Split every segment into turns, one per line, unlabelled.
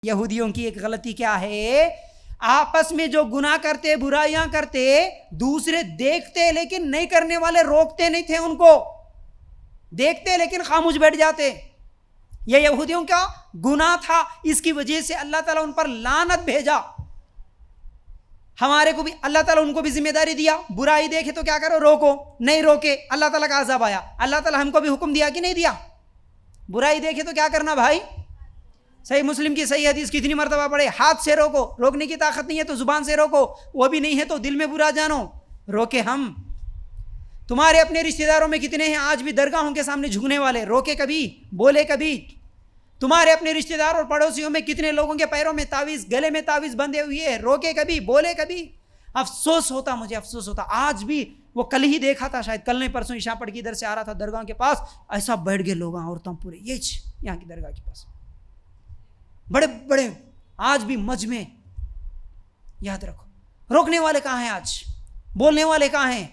یہودیوں کی ایک غلطی کیا ہے؟ آپس میں جو گناہ کرتے، برائیاں کرتے، دوسرے دیکھتے لیکن نہیں کرنے والے روکتے نہیں تھے، ان کو دیکھتے لیکن خاموش بیٹھ جاتے۔ یہ یہودیوں کا گناہ تھا، اس کی وجہ سے اللہ تعالیٰ ان پر لعنت بھیجا۔ ہمارے کو بھی اللہ تعالیٰ ان کو بھی ذمہ داری دیا، برائی دیکھے تو کیا کرو؟ روکو، نہیں روکے اللہ تعالیٰ کا عذاب آیا۔ اللہ تعالیٰ ہم کو بھی حکم دیا کہ نہیں دیا؟ برائی دیکھے تو کیا کرنا بھائی؟ صحیح مسلم کی صحیح حدیث کتنی مرتبہ پڑھے؟ ہاتھ سے روکو، روکنے کی طاقت نہیں ہے تو زبان سے روکو، وہ بھی نہیں ہے تو دل میں برا جانو، روکے ہم۔ تمہارے اپنے رشتہ داروں میں کتنے ہیں آج بھی درگاہوں کے سامنے جھکنے والے؟ روکے کبھی؟ بولے کبھی؟ تمہارے اپنے رشتہ دار اور پڑوسیوں میں کتنے لوگوں کے پیروں میں تعویذ، گلے میں تعویذ بندھے ہوئے ہیں؟ روکے کبھی؟ بولے کبھی؟ افسوس ہوتا، مجھے افسوس ہوتا، آج بھی وہ کل ہی دیکھا تھا، شاید کل نہیں پرسوں عشاء پڑھ کے ادھر سے آ رہا تھا درگاہ کے پاس، ایسا بیٹھ گئے لوگ عورتوں پورے یہاں کی درگاہ کے پاس، بڑے بڑے آج بھی مجمع۔ یاد رکھو، روکنے والے کہاں ہیں آج؟ بولنے والے کہاں ہیں؟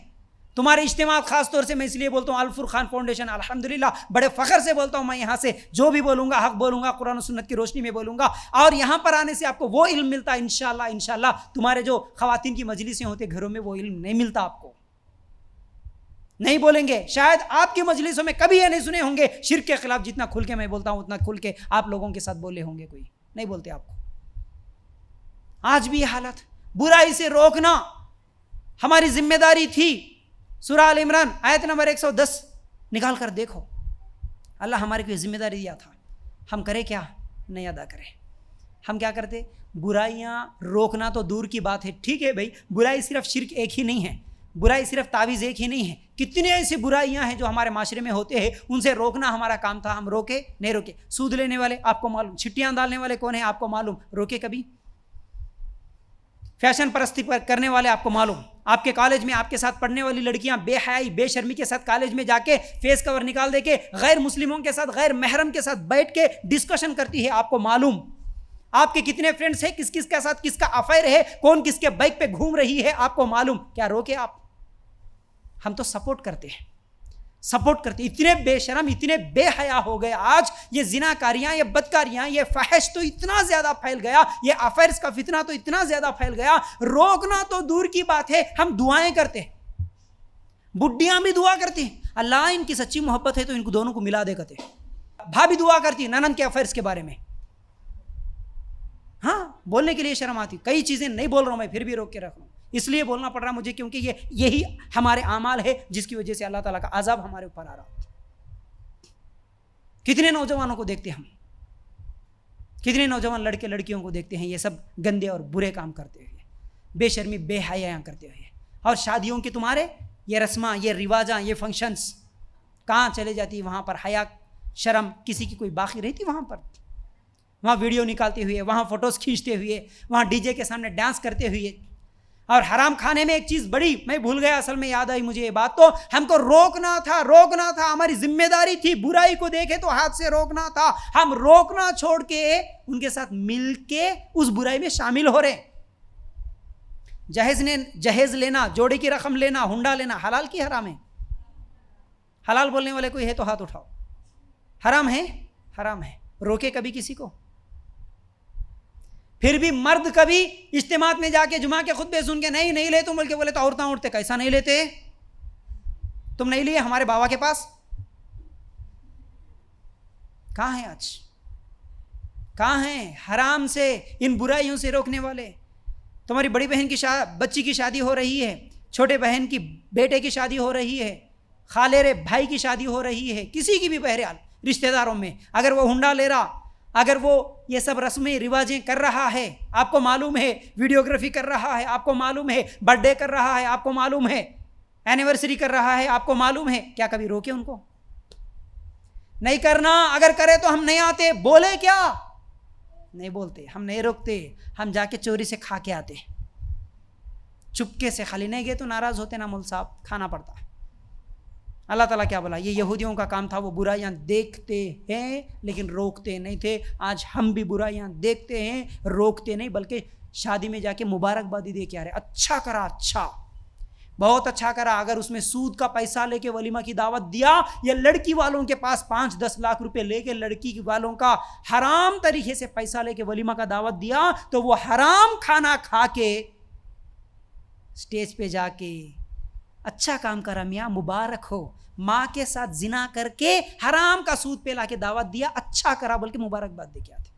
تمہارے اجتماع، خاص طور سے میں اس لیے بولتا ہوں الفرقان فاؤنڈیشن، الحمدللہ بڑے فخر سے بولتا ہوں، میں یہاں سے جو بھی بولوں گا حق بولوں گا، قرآن و سنت کی روشنی میں بولوں گا، اور یہاں پر آنے سے آپ کو وہ علم ملتا ہے انشاءاللہ۔ تمہارے جو خواتین کی مجلسیں ہوتے گھروں میں، وہ علم نہیں ملتا آپ کو، نہیں بولیں گے، شاید آپ کی مجلسوں میں کبھی یہ نہیں سنے ہوں گے شرک کے خلاف جتنا کھل کے میں بولتا ہوں، اتنا کھل کے آپ لوگوں کے ساتھ بولے ہوں گے، کوئی نہیں بولتے آپ کو۔ آج بھی یہ حالت، برائی سے روکنا ہماری ذمہ داری تھی۔ سورہ آل عمران آیت نمبر 110 نکال کر دیکھو، اللہ ہمارے کو یہ ذمہ داری دیا تھا، ہم کریں کیا؟ نہیں ادا کریں۔ ہم کیا کرتے؟ برائیاں روکنا تو دور کی بات ہے، ٹھیک ہے بھائی، برائی صرف شرک ایک ہی نہیں ہے، برائی صرف تعویذ ایک ہی نہیں ہے، کتنے ایسی برائیاں ہیں جو ہمارے معاشرے میں ہوتے ہیں، ان سے روکنا ہمارا کام تھا، ہم روکے نہیں روکے؟ سود لینے والے آپ کو معلوم، چھٹیاں ڈالنے والے کون ہیں آپ کو معلوم، روکے کبھی؟ فیشن پرستی کرنے والے آپ کو معلوم، آپ کے کالج میں آپ کے ساتھ پڑھنے والی لڑکیاں بے حیائی بے شرمی کے ساتھ کالج میں جا کے فیس کور نکال دے کے غیر مسلموں کے ساتھ، غیر محرم کے ساتھ بیٹھ کے ڈسکشن کرتی ہے، آپ کو معلوم۔ آپ کے کتنے فرینڈز ہیں، کس کس کے ساتھ کس کا افیئر ہے، کون کس کے بائک پہ گھوم رہی ہے، آپ کو معلوم۔ کیا روکے آپ؟ ہم تو سپورٹ کرتے ہیں، سپورٹ کرتے، اتنے بے شرم، اتنے بے حیا ہو گئے آج۔ یہ زناکاریاں، یہ بدکاریاں، یہ فحش تو اتنا زیادہ پھیل گیا، یہ افیئرز کا فتنہ تو اتنا زیادہ پھیل گیا، روکنا تو دور کی بات ہے، ہم دعائیں کرتے ہیں، بڈیاں بھی دعا کرتی ہیں، اللہ ان کی سچی محبت ہے تو ان کو دونوں کو ملا دے کرتے۔ بھابھی دعا کرتی ہے ننند کے افیئرز کے بارے میں، ہاں بولنے کے لیے شرم آتی، کئی چیزیں نہیں بول رہا ہوں میں، پھر بھی روک کے رکھ رہا ہوں، اس لیے بولنا پڑ رہا مجھے، کیونکہ یہی ہمارے اعمال ہے جس کی وجہ سے اللہ تعالیٰ کا عذاب ہمارے اوپر آ رہا۔ کتنے نوجوانوں کو دیکھتے ہم، کتنے نوجوان لڑکے لڑکیوں کو دیکھتے ہیں یہ سب گندے اور برے کام کرتے ہوئے، بے شرمی بے حیاں کرتے ہوئے، اور شادیوں کے تمہارے یہ رسماں، یہ رواجاں، یہ فنکشنز کہاں چلے جاتی؟ وہاں پر حیا شرم کسی کی کوئی باقی رہتی؟ وہاں پر وہاں ویڈیو نکالتے ہوئے، وہاں فوٹوز کھینچتے ہوئے، وہاں ڈی جے کے سامنے ڈانس کرتے ہوئے۔ اور حرام کھانے میں ایک چیز بڑی میں بھول گیا، اصل میں یاد آئی مجھے یہ بات، تو ہم کو روکنا تھا، ہماری ذمہ داری تھی، برائی کو دیکھے تو ہاتھ سے روکنا تھا، ہم روکنا چھوڑ کے ان کے ساتھ مل کے اس برائی میں شامل ہو رہے۔ جہیز لینا، جوڑے کی رقم لینا، ہنڈا لینا حلال کی حرام ہے؟ حلال بولنے والے کوئی ہے تو ہاتھ اٹھاؤ۔ حرام ہے؟ حرام ہے۔ روکے کبھی کسی کو؟ پھر بھی مرد کبھی اجتماع میں جا کے جمعہ کے خطبے سن کے نہیں لے تم، بلکہ بولے تو عورتیں اٹھتے، کیسا نہیں لیتے؟ تم نہیں لیے ہمارے بابا کے پاس؟ کہاں ہیں آج؟ کہاں ہیں حرام سے، ان برائیوں سے روکنے والے؟ تمہاری بڑی بہن کی بچی کی شادی ہو رہی ہے، چھوٹے بہن کی بیٹے کی شادی ہو رہی ہے، خالے بھائی کی شادی ہو رہی ہے، کسی کی بھی بہرحال رشتہ داروں میں، اگر وہ ہنڈا لے رہا، اگر وہ یہ سب رسمیں رواجیں کر رہا ہے، آپ کو معلوم ہے، ویڈیوگرافی کر رہا ہے، آپ کو معلوم ہے، برتھ ڈے کر رہا ہے، آپ کو معلوم ہے، اینیورسری کر رہا ہے، آپ کو معلوم ہے، کیا کبھی روکے ان کو؟ نہیں کرنا، اگر کرے تو ہم نہیں آتے، بولے کیا؟ نہیں بولتے، ہم نہیں روکتے، ہم جا کے چوری سے کھا کے آتے، چپکے سے، خالی نہیں گئے تو ناراض ہوتے نا مول صاحب، کھانا پڑتا۔ اللہ تعالیٰ کیا بولا؟ یہ یہودیوں کا کام تھا، وہ برائیاں دیکھتے ہیں لیکن روکتے نہیں تھے۔ آج ہم بھی برائیاں دیکھتے ہیں، روکتے نہیں، بلکہ شادی میں جا کے مبارکبادی دے کے آ رہے، اچھا کرا، اچھا بہت اچھا کرا. اگر اس میں سود کا پیسہ لے کے ولیمہ کی دعوت دیا یا لڑکی والوں کے پاس 5-10 لاکھ روپے لے کے لڑکی والوں کا حرام طریقے سے پیسہ لے کے ولیمہ کا دعوت دیا تو وہ حرام کھانا کھا کے سٹیج پہ جا کے اچھا کام کرا میاں مبارک ہو. ماں کے ساتھ زنا کر کے حرام کا سود پہ لا کے دعوت دیا, اچھا کرا, بلکہ مبارکباد دے کے آتے.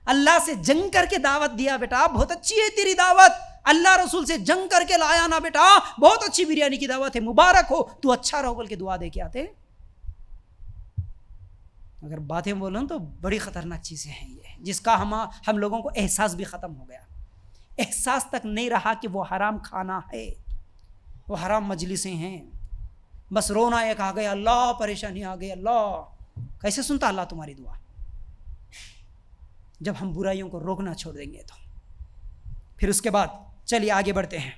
اللہ سے جنگ کر کے دعوت دیا, بیٹا بہت اچھی ہے تیری دعوت, اللہ رسول سے جنگ کر کے لایا نا بیٹا, بہت اچھی بریانی کی دعوت ہے, مبارک ہو, تو اچھا رہو, بلکہ دعا دے کے آتے. اگر باتیں بولوں تو بڑی خطرناک چیزیں ہیں یہ, جس کا ہم لوگوں کو احساس بھی ختم ہو گیا. احساس تک نہیں رہا کہ وہ حرام کھانا ہے, وہ حرام مجلسیں ہیں. بس رونا ایک آ گیا, اللہ پریشانی آ گئی, اللہ کیسے سنتا اللہ تمہاری دعا جب ہم برائیوں کو روکنا چھوڑ دیں گے تو. پھر اس کے بعد چلیے آگے بڑھتے ہیں.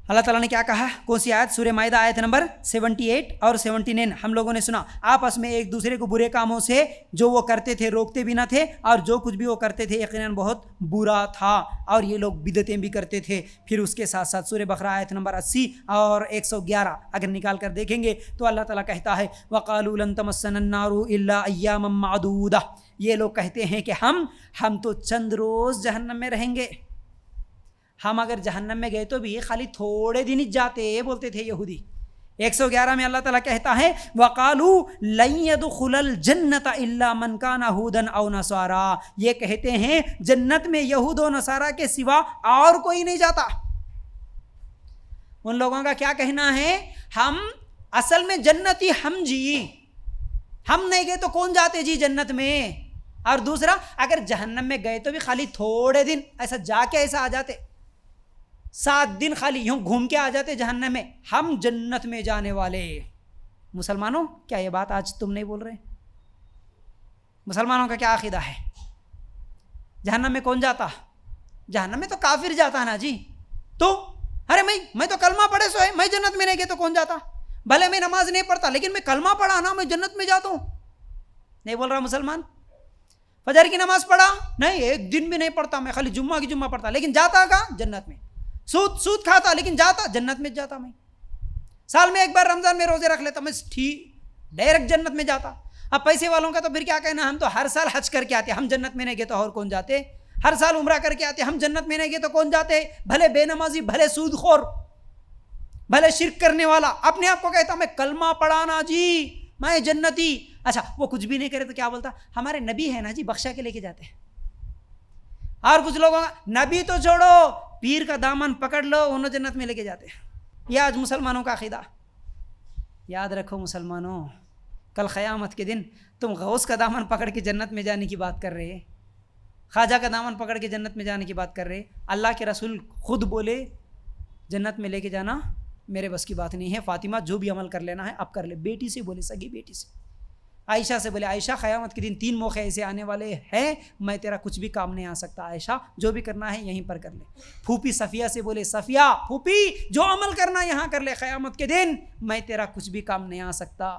اللہ تعالیٰ نے کیا کہا, کون سی آیت؟ سورہ مائدہ آیت نمبر 78 اور 79. ہم لوگوں نے سنا آپس میں ایک دوسرے کو برے کاموں سے جو وہ کرتے تھے روکتے بھی نہ تھے, اور جو کچھ بھی وہ کرتے تھے یقیناً بہت برا تھا, اور یہ لوگ بدعتیں بھی کرتے تھے. پھر اس کے ساتھ ساتھ سورہ بقرہ آیت نمبر 80 اور 111 اگر نکال کر دیکھیں گے تو اللہ تعالیٰ کہتا ہے وَقَالُوا لَن تَمَسَّنَا النَّارُ إِلَّا أَيَّامًا مَّعْدُودَةً. یہ لوگ کہتے ہیں کہ ہم تو چند روز جہنم میں رہیں گے. ہم اگر جہنم میں گئے تو بھی خالی تھوڑے دن ہی جاتے, بولتے تھے یہودی. 111 میں اللہ تعالیٰ کہتا ہے وَقَالُوا لَن يَدْخُلَ الْجَنَّةَ إِلَّا مَنْ كَانَ هُودًا أَوْ نَصَارَىٰ. یہ کہتے ہیں جنت میں یہود و نصارہ کے سوا اور کوئی نہیں جاتا. ان لوگوں کا کیا کہنا ہے, ہم اصل میں جنتی ہم نہیں گئے تو کون جاتے جی جنت میں. اور دوسرا اگر جہنم میں گئے تو بھی خالی تھوڑے دن ایسا جا کے ایسا آ جاتے, 7 دن خالی یوں گھوم کے آ جاتے جہنم میں, ہم جنت میں جانے والے. مسلمانوں کیا یہ بات آج تم نہیں بول رہے؟ مسلمانوں کا کیا عقیدہ ہے؟ جہنم میں کون جاتا؟ جہنم میں تو کافر جاتا نا جی. تو ارے میں تو کلمہ پڑھے سو ہے, میں جنت میں نہیں گیا تو کون جاتا؟ بھلے میں نماز نہیں پڑھتا لیکن میں کلمہ پڑھا نا, میں جنت میں جاتا ہوں. نہیں بول رہا مسلمان؟ فجر کی نماز پڑھا نہیں, ایک دن بھی نہیں پڑھتا میں, خالی جمعہ کی جمعہ پڑھتا, لیکن جاتا کہاں؟ جنت میں. سود کھاتا لیکن جاتا جنت میں جاتا. میں سال میں ایک بار رمضان میں روزے رکھ لیتا, میں ڈائریکٹ جنت میں جاتا. اب پیسے والوں کا تو پھر کیا کہنا, ہم تو ہر سال حج کر کے آتے, ہم جنت میں نہیں گئے تو اور کون جاتے؟ ہر سال عمرہ کر کے آتے, ہم جنت میں نہیں گئے تو کون جاتے؟ بھلے بے نمازی, بھلے سود خور, بھلے شرک کرنے والا, اپنے آپ کو کہتا میں کلمہ پڑھانا جی میں جنتی. اچھا وہ کچھ بھی نہیں کرے تو کیا بولتا, ہمارے نبی ہے نا جی بخشا کے لے کے جاتے ہیں. اور کچھ لوگوں کا نبی تو چھوڑو, پیر کا دامن پکڑ لو, انہوں جنت میں لے کے جاتے ہیں. یہ آج مسلمانوں کا عقیدہ. یاد رکھو مسلمانوں, کل قیامت کے دن تم غوث کا دامن پکڑ کے جنت میں جانے کی بات کر رہے, خواجہ کا دامن پکڑ کے جنت میں جانے کی بات کر رہے. اللہ کے رسول خود بولے جنت میں لے کے جانا میرے بس کی بات نہیں ہے. فاطمہ جو بھی عمل کر لینا ہے اب کر لے. بیٹی سے بولے, سگی بیٹی سے. عائشہ سے بولے عائشہ قیامت کے دن 3 موقع ایسے آنے والے ہیں, میں تیرا کچھ بھی کام نہیں آ سکتا عائشہ, جو بھی کرنا ہے یہیں پر کر لے. پھوپھی صفیہ سے بولے صفیہ پھوپھی جو عمل کرنا یہاں کر لے, قیامت کے دن میں تیرا کچھ بھی کام نہیں آ سکتا.